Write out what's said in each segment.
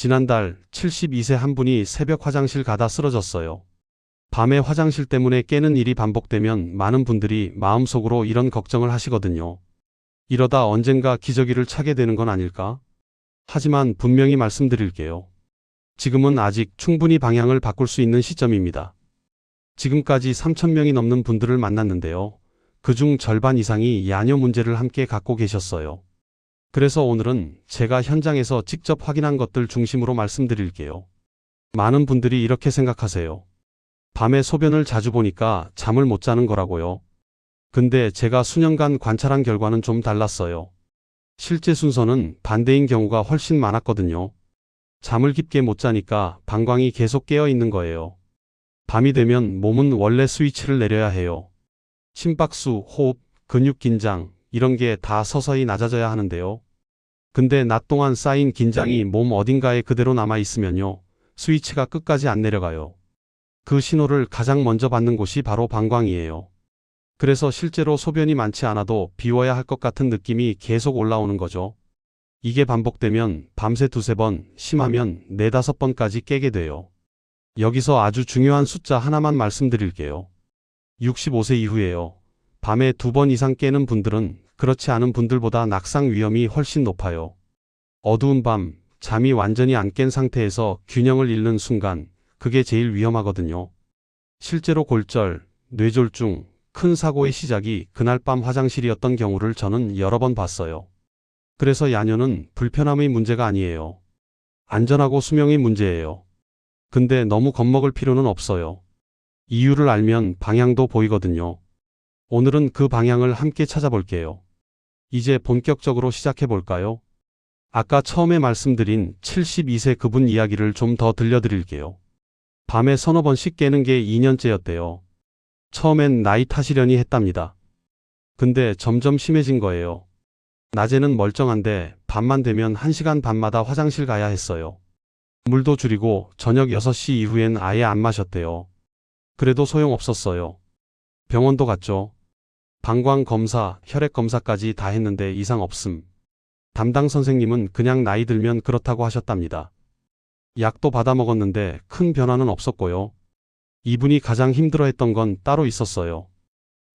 지난달 72세 한 분이 새벽 화장실 가다 쓰러졌어요. 밤에 화장실 때문에 깨는 일이 반복되면 많은 분들이 마음속으로 이런 걱정을 하시거든요. 이러다 언젠가 기저귀를 차게 되는 건 아닐까? 하지만 분명히 말씀드릴게요. 지금은 아직 충분히 방향을 바꿀 수 있는 시점입니다. 지금까지 3,000명이 넘는 분들을 만났는데요. 그중 절반 이상이 야뇨 문제를 함께 갖고 계셨어요. 그래서 오늘은 제가 현장에서 직접 확인한 것들 중심으로 말씀드릴게요. 많은 분들이 이렇게 생각하세요. 밤에 소변을 자주 보니까 잠을 못 자는 거라고요. 근데 제가 수년간 관찰한 결과는 좀 달랐어요. 실제 순서는 반대인 경우가 훨씬 많았거든요. 잠을 깊게 못 자니까 방광이 계속 깨어 있는 거예요. 밤이 되면 몸은 원래 스위치를 내려야 해요. 심박수, 호흡, 근육 긴장, 이런 게 다 서서히 낮아져야 하는데요. 근데 낮 동안 쌓인 긴장이 몸 어딘가에 그대로 남아 있으면요. 스위치가 끝까지 안 내려가요. 그 신호를 가장 먼저 받는 곳이 바로 방광이에요. 그래서 실제로 소변이 많지 않아도 비워야 할 것 같은 느낌이 계속 올라오는 거죠. 이게 반복되면 밤새 두세 번, 심하면 네다섯 번까지 깨게 돼요. 여기서 아주 중요한 숫자 하나만 말씀드릴게요. 65세 이후에요. 밤에 2번 이상 깨는 분들은 그렇지 않은 분들보다 낙상 위험이 훨씬 높아요. 어두운 밤, 잠이 완전히 안 깬 상태에서 균형을 잃는 순간, 그게 제일 위험하거든요. 실제로 골절, 뇌졸중, 큰 사고의 시작이 그날 밤 화장실이었던 경우를 저는 여러 번 봤어요. 그래서 야뇨는 불편함의 문제가 아니에요. 안전하고 수명의 문제예요. 근데 너무 겁먹을 필요는 없어요. 이유를 알면 방향도 보이거든요. 오늘은 그 방향을 함께 찾아볼게요. 이제 본격적으로 시작해 볼까요? 아까 처음에 말씀드린 72세 그분 이야기를 좀 더 들려드릴게요. 밤에 서너 번씩 깨는 게 2년째였대요. 처음엔 나이 탓이려니 했답니다. 근데 점점 심해진 거예요. 낮에는 멀쩡한데 밤만 되면 1시간 반마다 화장실 가야 했어요. 물도 줄이고 저녁 6시 이후엔 아예 안 마셨대요. 그래도 소용없었어요. 병원도 갔죠. 방광 검사, 혈액 검사까지 다 했는데 이상 없음. 담당 선생님은 그냥 나이 들면 그렇다고 하셨답니다. 약도 받아 먹었는데 큰 변화는 없었고요. 이분이 가장 힘들어했던 건 따로 있었어요.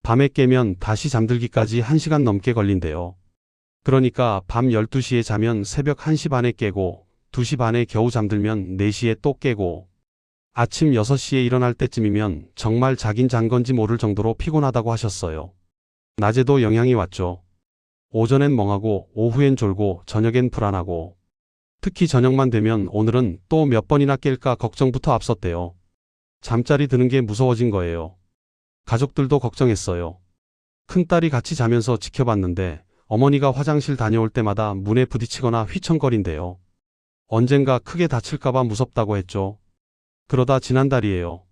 밤에 깨면 다시 잠들기까지 1시간 넘게 걸린대요. 그러니까 밤 12시에 자면 새벽 1시 반에 깨고 2시 반에 겨우 잠들면 4시에 또 깨고 아침 6시에 일어날 때쯤이면 정말 자긴 잔 건지 모를 정도로 피곤하다고 하셨어요. 낮에도 영향이 왔죠. 오전엔 멍하고 오후엔 졸고 저녁엔 불안하고 특히 저녁만 되면 오늘은 또 몇 번이나 깰까 걱정부터 앞섰대요. 잠자리 드는 게 무서워진 거예요. 가족들도 걱정했어요. 큰딸이 같이 자면서 지켜봤는데 어머니가 화장실 다녀올 때마다 문에 부딪히거나 휘청거린대요. 언젠가 크게 다칠까봐 무섭다고 했죠. 그러다 지난달이에요.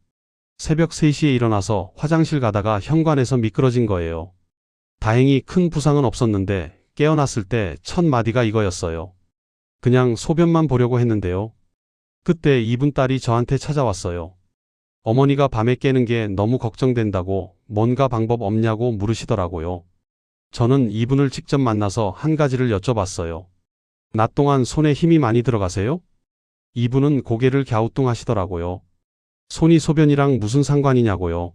새벽 3시에 일어나서 화장실 가다가 현관에서 미끄러진 거예요. 다행히 큰 부상은 없었는데 깨어났을 때 첫 마디가 이거였어요. 그냥 소변만 보려고 했는데요. 그때 이분 딸이 저한테 찾아왔어요. 어머니가 밤에 깨는 게 너무 걱정된다고 뭔가 방법 없냐고 물으시더라고요. 저는 이분을 직접 만나서 한 가지를 여쭤봤어요. 낮 동안 손에 힘이 많이 들어가세요? 이분은 고개를 갸우뚱하시더라고요. 손이 소변이랑 무슨 상관이냐고요.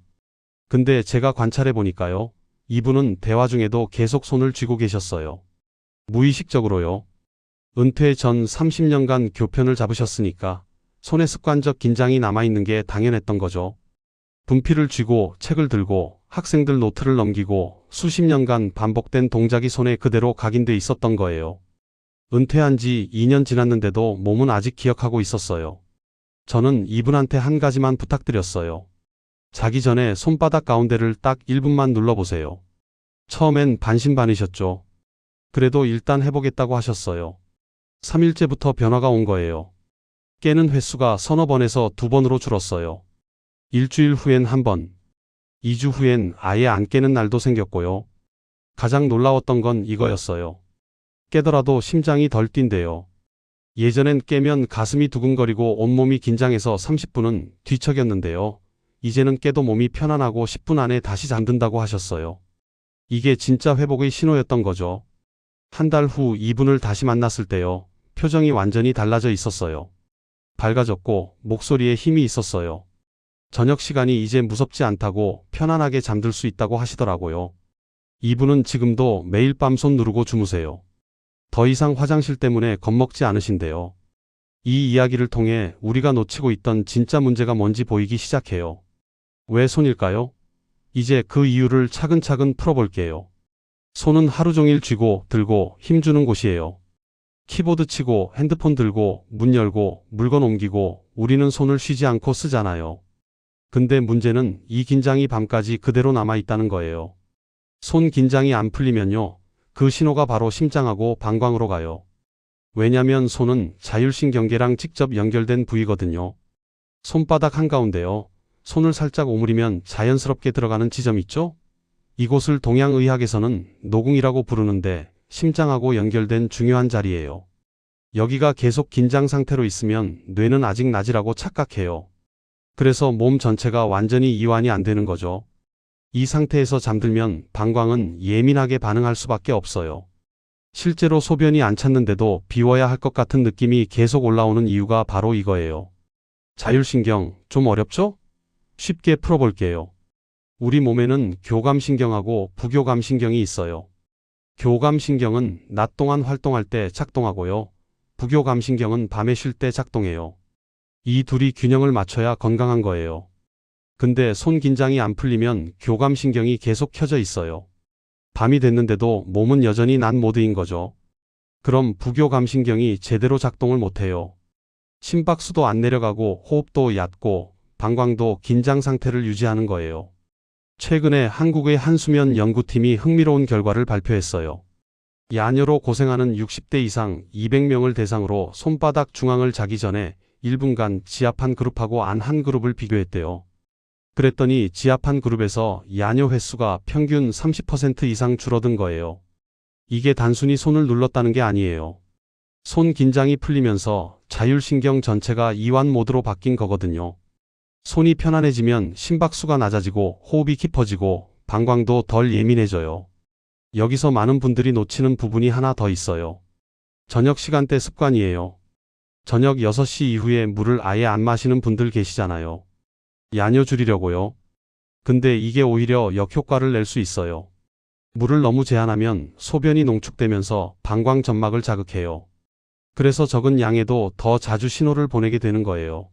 근데 제가 관찰해 보니까요. 이분은 대화 중에도 계속 손을 쥐고 계셨어요. 무의식적으로요. 은퇴 전 30년간 교편을 잡으셨으니까 손에 습관적 긴장이 남아있는 게 당연했던 거죠. 분필을 쥐고 책을 들고 학생들 노트를 넘기고 수십 년간 반복된 동작이 손에 그대로 각인돼 있었던 거예요. 은퇴한 지 2년 지났는데도 몸은 아직 기억하고 있었어요. 저는 이분한테 한 가지만 부탁드렸어요. 자기 전에 손바닥 가운데를 딱 1분만 눌러보세요. 처음엔 반신반의셨죠. 그래도 일단 해보겠다고 하셨어요. 3일째부터 변화가 온 거예요. 깨는 횟수가 서너 번에서 2번으로 줄었어요. 일주일 후엔 1번, 2주 후엔 아예 안 깨는 날도 생겼고요. 가장 놀라웠던 건 이거였어요. 깨더라도 심장이 덜 뛴대요. 예전엔 깨면 가슴이 두근거리고 온몸이 긴장해서 30분은 뒤척였는데요. 이제는 깨도 몸이 편안하고 10분 안에 다시 잠든다고 하셨어요. 이게 진짜 회복의 신호였던 거죠. 한 달 후 이분을 다시 만났을 때요. 표정이 완전히 달라져 있었어요. 밝아졌고 목소리에 힘이 있었어요. 저녁 시간이 이제 무섭지 않다고 편안하게 잠들 수 있다고 하시더라고요. 이분은 지금도 매일 밤 손 누르고 주무세요. 더 이상 화장실 때문에 겁먹지 않으신대요. 이 이야기를 통해 우리가 놓치고 있던 진짜 문제가 뭔지 보이기 시작해요. 왜 손일까요? 이제 그 이유를 차근차근 풀어볼게요. 손은 하루 종일 쥐고 들고 힘주는 곳이에요. 키보드 치고 핸드폰 들고 문 열고 물건 옮기고 우리는 손을 쉬지 않고 쓰잖아요. 근데 문제는 이 긴장이 밤까지 그대로 남아있다는 거예요. 손 긴장이 안 풀리면요. 그 신호가 바로 심장하고 방광으로 가요. 왜냐면 손은 자율신경계랑 직접 연결된 부위거든요. 손바닥 한가운데요. 손을 살짝 오므리면 자연스럽게 들어가는 지점 있죠? 이곳을 동양의학에서는 노궁이라고 부르는데 심장하고 연결된 중요한 자리예요. 여기가 계속 긴장 상태로 있으면 뇌는 아직 낮이라고 착각해요. 그래서 몸 전체가 완전히 이완이 안 되는 거죠. 이 상태에서 잠들면 방광은 예민하게 반응할 수밖에 없어요. 실제로 소변이 안 찼는데도 비워야 할 것 같은 느낌이 계속 올라오는 이유가 바로 이거예요. 자율신경, 좀 어렵죠? 쉽게 풀어볼게요. 우리 몸에는 교감신경하고 부교감신경이 있어요. 교감신경은 낮 동안 활동할 때 작동하고요. 부교감신경은 밤에 쉴 때 작동해요. 이 둘이 균형을 맞춰야 건강한 거예요. 근데 손 긴장이 안 풀리면 교감신경이 계속 켜져 있어요. 밤이 됐는데도 몸은 여전히 낮 모드인 거죠. 그럼 부교감신경이 제대로 작동을 못해요. 심박수도 안 내려가고 호흡도 얕고 방광도 긴장 상태를 유지하는 거예요. 최근에 한국의 한수면 연구팀이 흥미로운 결과를 발표했어요. 야뇨로 고생하는 60대 이상 200명을 대상으로 손바닥 중앙을 자기 전에 1분간 지압한 그룹하고 안 한 그룹을 비교했대요. 그랬더니 지압한 그룹에서 야뇨 횟수가 평균 30% 이상 줄어든 거예요. 이게 단순히 손을 눌렀다는 게 아니에요. 손 긴장이 풀리면서 자율신경 전체가 이완 모드로 바뀐 거거든요. 손이 편안해지면 심박수가 낮아지고 호흡이 깊어지고 방광도 덜 예민해져요. 여기서 많은 분들이 놓치는 부분이 하나 더 있어요. 저녁 시간대 습관이에요. 저녁 6시 이후에 물을 아예 안 마시는 분들 계시잖아요. 야뇨 줄이려고요. 근데 이게 오히려 역효과를 낼 수 있어요. 물을 너무 제한하면 소변이 농축되면서 방광 점막을 자극해요. 그래서 적은 양에도 더 자주 신호를 보내게 되는 거예요.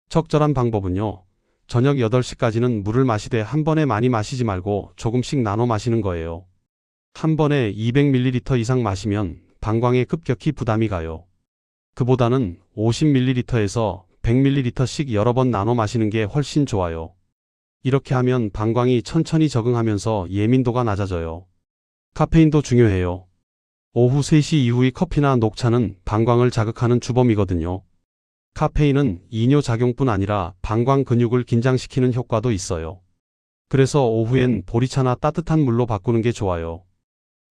적절한 방법은요. 저녁 8시까지는 물을 마시되 한 번에 많이 마시지 말고 조금씩 나눠 마시는 거예요. 한 번에 200ml 이상 마시면 방광에 급격히 부담이 가요. 그보다는 50ml에서 100ml씩 여러 번 나눠 마시는 게 훨씬 좋아요. 이렇게 하면 방광이 천천히 적응하면서 예민도가 낮아져요. 카페인도 중요해요. 오후 3시 이후의 커피나 녹차는 방광을 자극하는 주범이거든요. 카페인은 이뇨작용뿐 아니라 방광 근육을 긴장시키는 효과도 있어요. 그래서 오후엔 보리차나 따뜻한 물로 바꾸는 게 좋아요.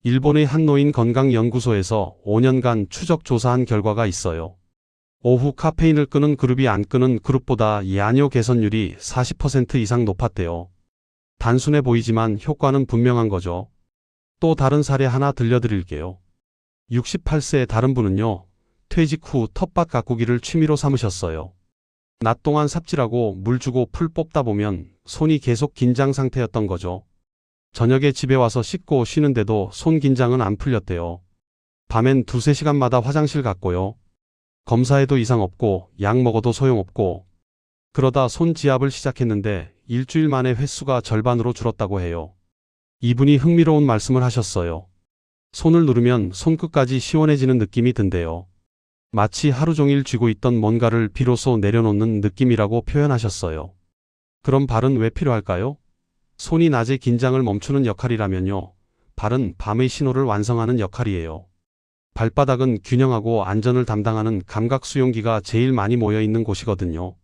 일본의 한 노인 건강연구소에서 5년간 추적 조사한 결과가 있어요. 오후 카페인을 끄는 그룹이 안 끄는 그룹보다 야뇨 개선율이 40% 이상 높았대요. 단순해 보이지만 효과는 분명한 거죠. 또 다른 사례 하나 들려드릴게요. 68세 다른 분은요. 퇴직 후 텃밭 가꾸기를 취미로 삼으셨어요. 낮 동안 삽질하고 물 주고 풀 뽑다 보면 손이 계속 긴장 상태였던 거죠. 저녁에 집에 와서 씻고 쉬는데도 손 긴장은 안 풀렸대요. 밤엔 2~3시간마다 화장실 갔고요. 검사해도 이상 없고 약 먹어도 소용없고 그러다 손 지압을 시작했는데 일주일 만에 횟수가 절반으로 줄었다고 해요. 이분이 흥미로운 말씀을 하셨어요. 손을 누르면 손끝까지 시원해지는 느낌이 든대요. 마치 하루 종일 쥐고 있던 뭔가를 비로소 내려놓는 느낌이라고 표현하셨어요. 그럼 발은 왜 필요할까요? 손이 낮에 긴장을 멈추는 역할이라면요. 발은 밤의 신호를 완성하는 역할이에요. 발바닥은 균형하고 안전을 담당하는 감각 수용기가 제일 많이 모여 있는 곳이거든요.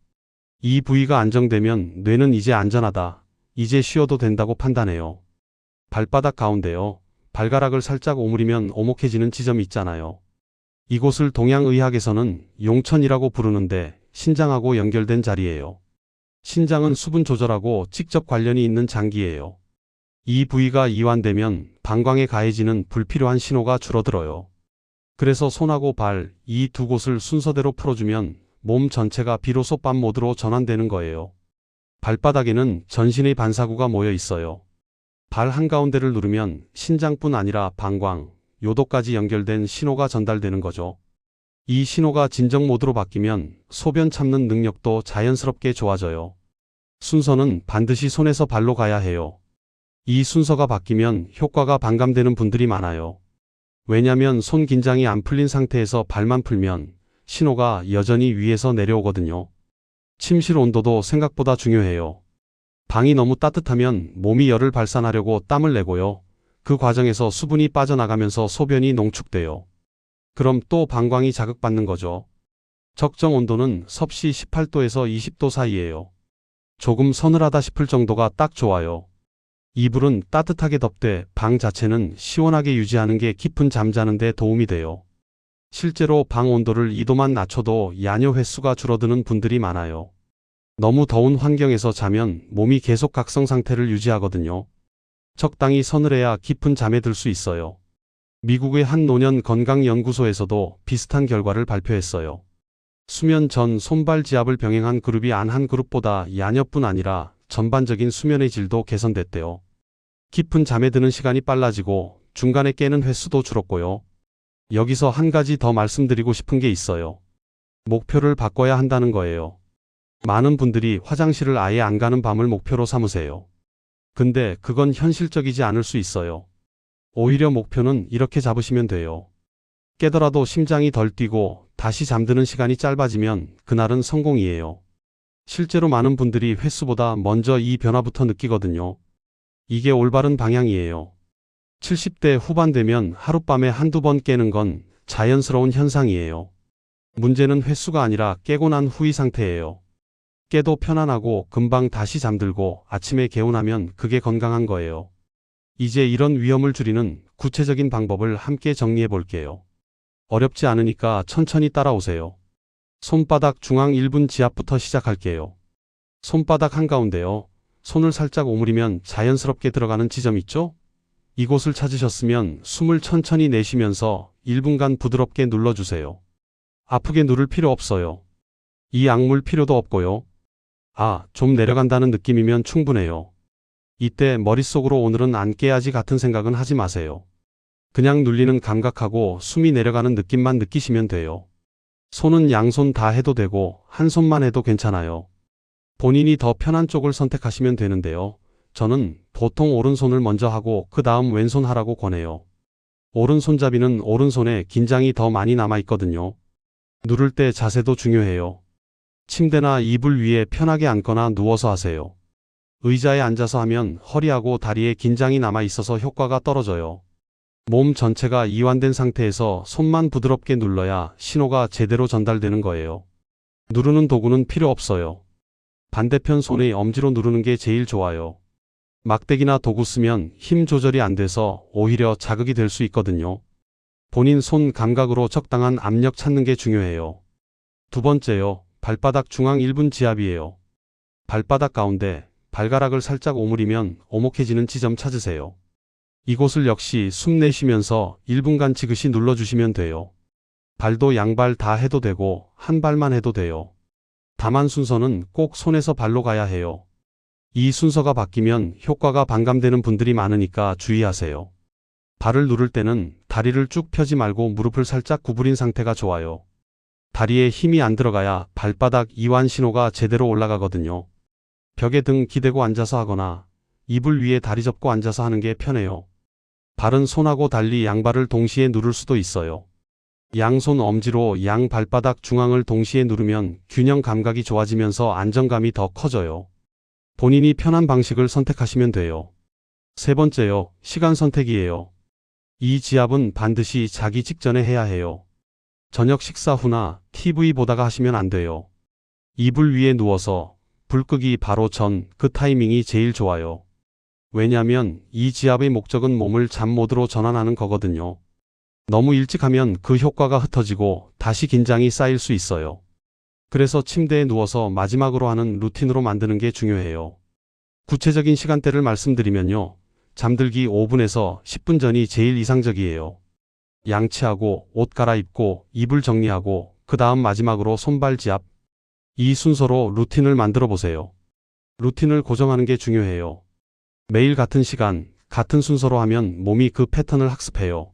이 부위가 안정되면 뇌는 이제 안전하다, 이제 쉬어도 된다고 판단해요. 발바닥 가운데요. 발가락을 살짝 오므리면 오목해지는 지점이 있잖아요. 이곳을 동양의학에서는 용천이라고 부르는데 신장하고 연결된 자리예요. 신장은 수분 조절하고 직접 관련이 있는 장기예요. 이 부위가 이완되면 방광에 가해지는 불필요한 신호가 줄어들어요. 그래서 손하고 발, 이 두 곳을 순서대로 풀어주면 몸 전체가 비로소 빰 모드로 전환되는 거예요. 발바닥에는 전신의 반사구가 모여 있어요. 발 한가운데를 누르면 신장뿐 아니라 방광, 요도까지 연결된 신호가 전달되는 거죠. 이 신호가 진정 모드로 바뀌면 소변 참는 능력도 자연스럽게 좋아져요. 순서는 반드시 손에서 발로 가야 해요. 이 순서가 바뀌면 효과가 반감되는 분들이 많아요. 왜냐면 손 긴장이 안 풀린 상태에서 발만 풀면 신호가 여전히 위에서 내려오거든요. 침실 온도도 생각보다 중요해요. 방이 너무 따뜻하면 몸이 열을 발산하려고 땀을 내고요. 그 과정에서 수분이 빠져나가면서 소변이 농축돼요. 그럼 또 방광이 자극받는 거죠. 적정 온도는 섭씨 18도에서 20도 사이예요. 조금 서늘하다 싶을 정도가 딱 좋아요. 이불은 따뜻하게 덮되 방 자체는 시원하게 유지하는 게 깊은 잠자는 데 도움이 돼요. 실제로 방 온도를 2도만 낮춰도 야뇨 횟수가 줄어드는 분들이 많아요. 너무 더운 환경에서 자면 몸이 계속 각성 상태를 유지하거든요. 적당히 서늘해야 깊은 잠에 들 수 있어요. 미국의 한 노년 건강연구소에서도 비슷한 결과를 발표했어요. 수면 전 손발 지압을 병행한 그룹이 안 한 그룹보다 야뇨뿐 아니라 전반적인 수면의 질도 개선됐대요. 깊은 잠에 드는 시간이 빨라지고 중간에 깨는 횟수도 줄었고요. 여기서 한 가지 더 말씀드리고 싶은 게 있어요. 목표를 바꿔야 한다는 거예요. 많은 분들이 화장실을 아예 안 가는 밤을 목표로 삼으세요. 근데 그건 현실적이지 않을 수 있어요. 오히려 목표는 이렇게 잡으시면 돼요. 깨더라도 심장이 덜 뛰고 다시 잠드는 시간이 짧아지면 그날은 성공이에요. 실제로 많은 분들이 횟수보다 먼저 이 변화부터 느끼거든요. 이게 올바른 방향이에요. 70대 후반 되면 하룻밤에 한두 번 깨는 건 자연스러운 현상이에요. 문제는 횟수가 아니라 깨고 난 후의 상태예요. 깨도 편안하고 금방 다시 잠들고 아침에 개운하면 그게 건강한 거예요. 이제 이런 위험을 줄이는 구체적인 방법을 함께 정리해 볼게요. 어렵지 않으니까 천천히 따라오세요. 손바닥 중앙 1분 지압부터 시작할게요. 손바닥 한가운데요. 손을 살짝 오므리면 자연스럽게 들어가는 지점 있죠? 이곳을 찾으셨으면 숨을 천천히 내쉬면서 1분간 부드럽게 눌러주세요. 아프게 누를 필요 없어요. 이 악물 필요도 없고요. 좀 내려간다는 느낌이면 충분해요. 이때 머릿속으로 오늘은 안 깨야지 같은 생각은 하지 마세요. 그냥 눌리는 감각하고 숨이 내려가는 느낌만 느끼시면 돼요. 손은 양손 다 해도 되고 한 손만 해도 괜찮아요. 본인이 더 편한 쪽을 선택하시면 되는데요. 저는 보통 오른손을 먼저 하고 그 다음 왼손 하라고 권해요. 오른손잡이는 오른손에 긴장이 더 많이 남아 있거든요. 누를 때 자세도 중요해요. 침대나 이불 위에 편하게 앉거나 누워서 하세요. 의자에 앉아서 하면 허리하고 다리에 긴장이 남아 있어서 효과가 떨어져요. 몸 전체가 이완된 상태에서 손만 부드럽게 눌러야 신호가 제대로 전달되는 거예요. 누르는 도구는 필요 없어요. 반대편 손의 엄지로 누르는 게 제일 좋아요. 막대기나 도구 쓰면 힘 조절이 안 돼서 오히려 자극이 될 수 있거든요. 본인 손 감각으로 적당한 압력 찾는 게 중요해요. 두 번째요. 발바닥 중앙 1분 지압이에요. 발바닥 가운데 발가락을 살짝 오므리면 오목해지는 지점 찾으세요. 이곳을 역시 숨 내쉬면서 1분간 지그시 눌러주시면 돼요. 발도 양발 다 해도 되고 한 발만 해도 돼요. 다만 순서는 꼭 손에서 발로 가야 해요. 이 순서가 바뀌면 효과가 반감되는 분들이 많으니까 주의하세요. 발을 누를 때는 다리를 쭉 펴지 말고 무릎을 살짝 구부린 상태가 좋아요. 다리에 힘이 안 들어가야 발바닥 이완 신호가 제대로 올라가거든요. 벽에 등 기대고 앉아서 하거나 이불 위에 다리 접고 앉아서 하는 게 편해요. 발은 손하고 달리 양발을 동시에 누를 수도 있어요. 양손 엄지로 양 발바닥 중앙을 동시에 누르면 균형 감각이 좋아지면서 안정감이 더 커져요. 본인이 편한 방식을 선택하시면 돼요. 세 번째요. 시간 선택이에요. 이 지압은 반드시 자기 직전에 해야 해요. 저녁 식사 후나 TV 보다가 하시면 안 돼요. 이불 위에 누워서 불 끄기 바로 전 그 타이밍이 제일 좋아요. 왜냐면 이 지압의 목적은 몸을 잠 모드로 전환하는 거거든요. 너무 일찍 하면 그 효과가 흩어지고 다시 긴장이 쌓일 수 있어요. 그래서 침대에 누워서 마지막으로 하는 루틴으로 만드는 게 중요해요. 구체적인 시간대를 말씀드리면요. 잠들기 5분에서 10분 전이 제일 이상적이에요. 양치하고 옷 갈아입고 이불 정리하고 그 다음 마지막으로 손발 지압. 이 순서로 루틴을 만들어 보세요. 루틴을 고정하는 게 중요해요. 매일 같은 시간, 같은 순서로 하면 몸이 그 패턴을 학습해요.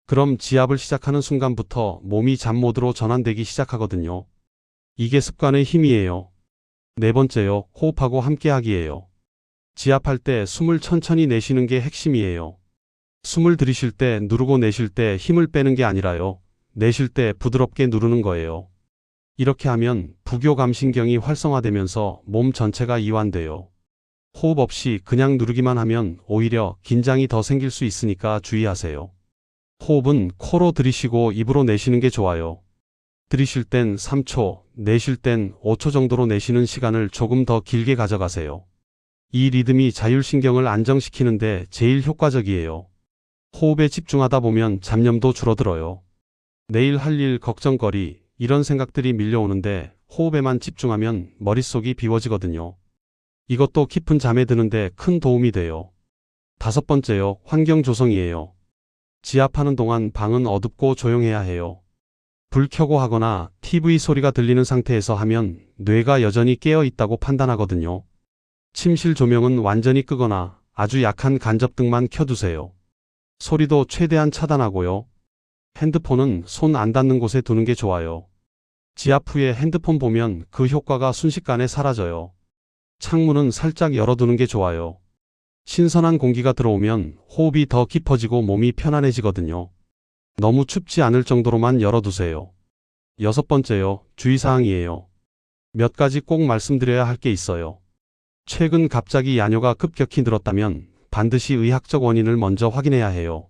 그럼 지압을 시작하는 순간부터 몸이 잠 모드로 전환되기 시작하거든요. 이게 습관의 힘이에요. 네 번째요, 호흡하고 함께 하기예요. 지압할 때 숨을 천천히 내쉬는 게 핵심이에요. 숨을 들이쉴 때 누르고 내쉴 때 힘을 빼는 게 아니라요. 내쉴 때 부드럽게 누르는 거예요. 이렇게 하면 부교감신경이 활성화되면서 몸 전체가 이완돼요. 호흡 없이 그냥 누르기만 하면 오히려 긴장이 더 생길 수 있으니까 주의하세요. 호흡은 코로 들이쉬고 입으로 내쉬는 게 좋아요. 들이쉴 땐 3초, 내쉴 땐 5초 정도로 내쉬는 시간을 조금 더 길게 가져가세요. 이 리듬이 자율신경을 안정시키는데 제일 효과적이에요. 호흡에 집중하다 보면 잡념도 줄어들어요. 내일 할 일 걱정거리, 이런 생각들이 밀려오는데 호흡에만 집중하면 머릿속이 비워지거든요. 이것도 깊은 잠에 드는데 큰 도움이 돼요. 다섯 번째요, 환경 조성이에요. 지압하는 동안 방은 어둡고 조용해야 해요. 불 켜고 하거나 TV 소리가 들리는 상태에서 하면 뇌가 여전히 깨어 있다고 판단하거든요. 침실 조명은 완전히 끄거나 아주 약한 간접등만 켜두세요. 소리도 최대한 차단하고요. 핸드폰은 손 안 닿는 곳에 두는 게 좋아요. 지압 후에 핸드폰 보면 그 효과가 순식간에 사라져요. 창문은 살짝 열어두는 게 좋아요. 신선한 공기가 들어오면 호흡이 더 깊어지고 몸이 편안해지거든요. 너무 춥지 않을 정도로만 열어두세요. 여섯 번째요, 주의사항이에요. 몇 가지 꼭 말씀드려야 할 게 있어요. 최근 갑자기 야뇨가 급격히 늘었다면 반드시 의학적 원인을 먼저 확인해야 해요.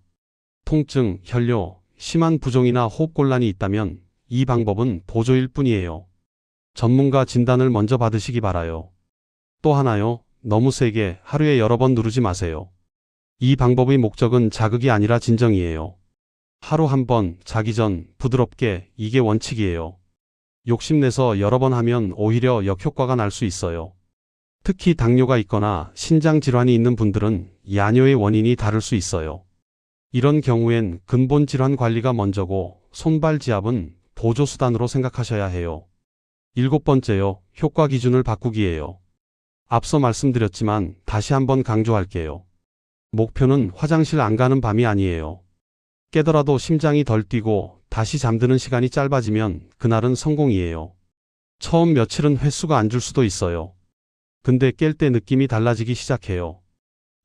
통증, 혈뇨, 심한 부종이나 호흡곤란이 있다면 이 방법은 보조일 뿐이에요. 전문가 진단을 먼저 받으시기 바라요. 또 하나요, 너무 세게 하루에 여러 번 누르지 마세요. 이 방법의 목적은 자극이 아니라 진정이에요. 하루 한 번, 자기 전, 부드럽게, 이게 원칙이에요. 욕심내서 여러 번 하면 오히려 역효과가 날 수 있어요. 특히 당뇨가 있거나 신장 질환이 있는 분들은 야뇨의 원인이 다를 수 있어요. 이런 경우엔 근본 질환 관리가 먼저고 손발 지압은 보조수단으로 생각하셔야 해요. 일곱 번째요, 효과 기준을 바꾸기예요. 앞서 말씀드렸지만 다시 한번 강조할게요. 목표는 화장실 안 가는 밤이 아니에요. 깨더라도 심장이 덜 뛰고 다시 잠드는 시간이 짧아지면 그날은 성공이에요. 처음 며칠은 횟수가 안 줄 수도 있어요. 근데 깰 때 느낌이 달라지기 시작해요.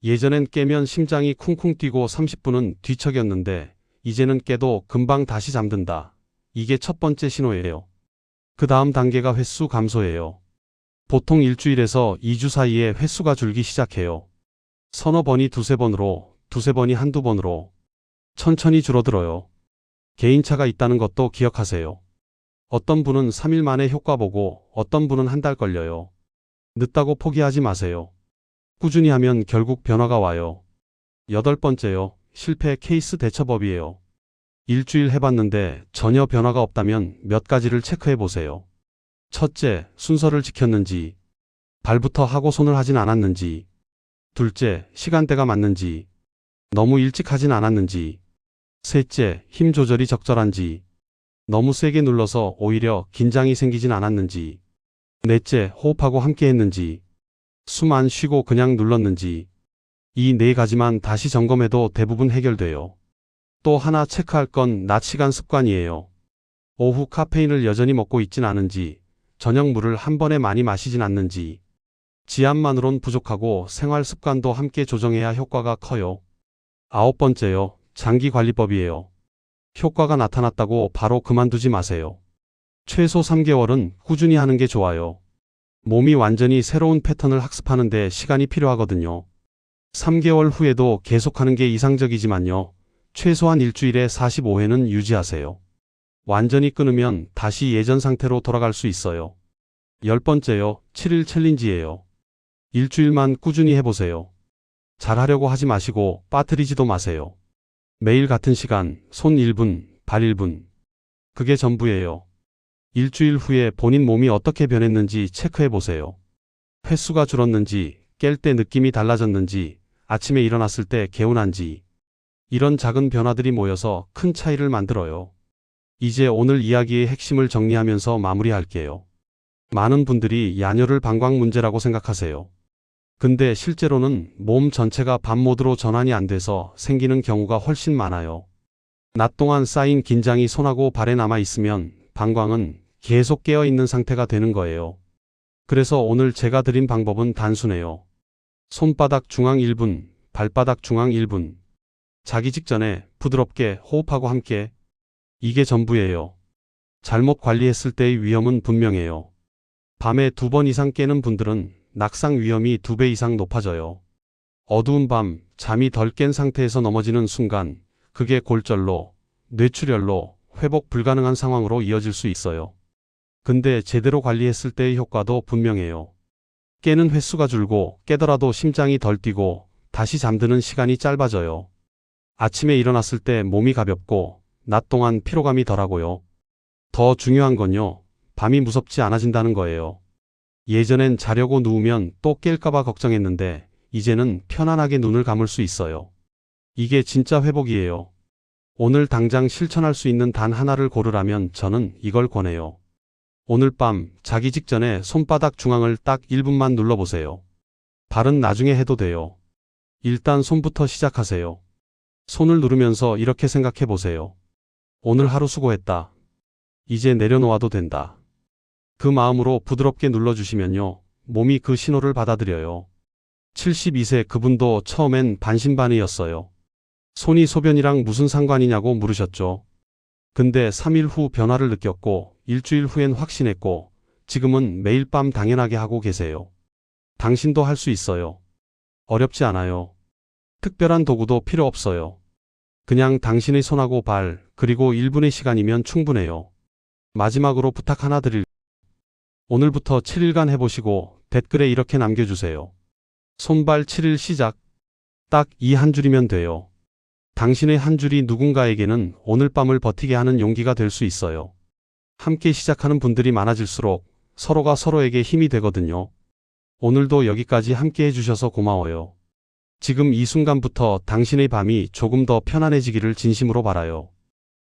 예전엔 깨면 심장이 쿵쿵 뛰고 30분은 뒤척였는데 이제는 깨도 금방 다시 잠든다. 이게 첫 번째 신호예요. 그 다음 단계가 횟수 감소예요. 보통 일주일에서 2주 사이에 횟수가 줄기 시작해요. 서너 번이 두세 번으로, 두세 번이 한두 번으로 천천히 줄어들어요. 개인차가 있다는 것도 기억하세요. 어떤 분은 3일 만에 효과 보고 어떤 분은 한 달 걸려요. 늦다고 포기하지 마세요. 꾸준히 하면 결국 변화가 와요. 여덟 번째요, 실패 케이스 대처법이에요. 일주일 해봤는데 전혀 변화가 없다면 몇 가지를 체크해 보세요. 첫째, 순서를 지켰는지, 발부터 하고 손을 하진 않았는지. 둘째, 시간대가 맞는지, 너무 일찍 하진 않았는지. 셋째, 힘 조절이 적절한지, 너무 세게 눌러서 오히려 긴장이 생기진 않았는지. 넷째, 호흡하고 함께 했는지, 숨 안 쉬고 그냥 눌렀는지. 이 네 가지만 다시 점검해도 대부분 해결돼요. 또 하나 체크할 건 낮 시간 습관이에요. 오후 카페인을 여전히 먹고 있진 않은지, 저녁 물을 한 번에 많이 마시진 않는지. 지압만으론 부족하고 생활 습관도 함께 조정해야 효과가 커요. 아홉 번째요, 장기관리법이에요. 효과가 나타났다고 바로 그만두지 마세요. 최소 3개월은 꾸준히 하는 게 좋아요. 몸이 완전히 새로운 패턴을 학습하는 데 시간이 필요하거든요. 3개월 후에도 계속하는 게 이상적이지만요. 최소한 일주일에 45회는 유지하세요. 완전히 끊으면 다시 예전 상태로 돌아갈 수 있어요. 열 번째요, 7일 챌린지예요. 일주일만 꾸준히 해보세요. 잘하려고 하지 마시고 빠뜨리지도 마세요. 매일 같은 시간, 손 1분, 발 1분. 그게 전부예요. 일주일 후에 본인 몸이 어떻게 변했는지 체크해 보세요. 횟수가 줄었는지, 깰 때 느낌이 달라졌는지, 아침에 일어났을 때 개운한지. 이런 작은 변화들이 모여서 큰 차이를 만들어요. 이제 오늘 이야기의 핵심을 정리하면서 마무리할게요. 많은 분들이 야뇨를 방광 문제라고 생각하세요. 근데 실제로는 몸 전체가 밤 모드로 전환이 안 돼서 생기는 경우가 훨씬 많아요. 낮 동안 쌓인 긴장이 손하고 발에 남아 있으면 방광은 계속 깨어 있는 상태가 되는 거예요. 그래서 오늘 제가 드린 방법은 단순해요. 손바닥 중앙 1분, 발바닥 중앙 1분. 자기 직전에 부드럽게 호흡하고 함께. 이게 전부예요. 잘못 관리했을 때의 위험은 분명해요. 밤에 2번 이상 깨는 분들은 낙상 위험이 2배 이상 높아져요. 어두운 밤, 잠이 덜 깬 상태에서 넘어지는 순간, 그게 골절로, 뇌출혈로 회복 불가능한 상황으로 이어질 수 있어요. 근데 제대로 관리했을 때의 효과도 분명해요. 깨는 횟수가 줄고 깨더라도 심장이 덜 뛰고 다시 잠드는 시간이 짧아져요. 아침에 일어났을 때 몸이 가볍고 낮 동안 피로감이 덜하고요. 더 중요한 건요. 밤이 무섭지 않아진다는 거예요. 예전엔 자려고 누우면 또 깰까봐 걱정했는데 이제는 편안하게 눈을 감을 수 있어요. 이게 진짜 회복이에요. 오늘 당장 실천할 수 있는 단 하나를 고르라면 저는 이걸 권해요. 오늘 밤 자기 직전에 손바닥 중앙을 딱 1분만 눌러보세요. 발은 나중에 해도 돼요. 일단 손부터 시작하세요. 손을 누르면서 이렇게 생각해 보세요. 오늘 하루 수고했다. 이제 내려놓아도 된다. 그 마음으로 부드럽게 눌러주시면요. 몸이 그 신호를 받아들여요. 72세 그분도 처음엔 반신반의였어요. 손이 소변이랑 무슨 상관이냐고 물으셨죠. 근데 3일 후 변화를 느꼈고 일주일 후엔 확신했고 지금은 매일 밤 당연하게 하고 계세요. 당신도 할 수 있어요. 어렵지 않아요. 특별한 도구도 필요 없어요. 그냥 당신의 손하고 발, 그리고 1분의 시간이면 충분해요. 마지막으로 부탁 하나 오늘부터 7일간 해보시고 댓글에 이렇게 남겨주세요. 손발 7일 시작. 딱 이 한 줄이면 돼요. 당신의 한 줄이 누군가에게는 오늘 밤을 버티게 하는 용기가 될 수 있어요. 함께 시작하는 분들이 많아질수록 서로가 서로에게 힘이 되거든요. 오늘도 여기까지 함께 해주셔서 고마워요. 지금 이 순간부터 당신의 밤이 조금 더 편안해지기를 진심으로 바라요.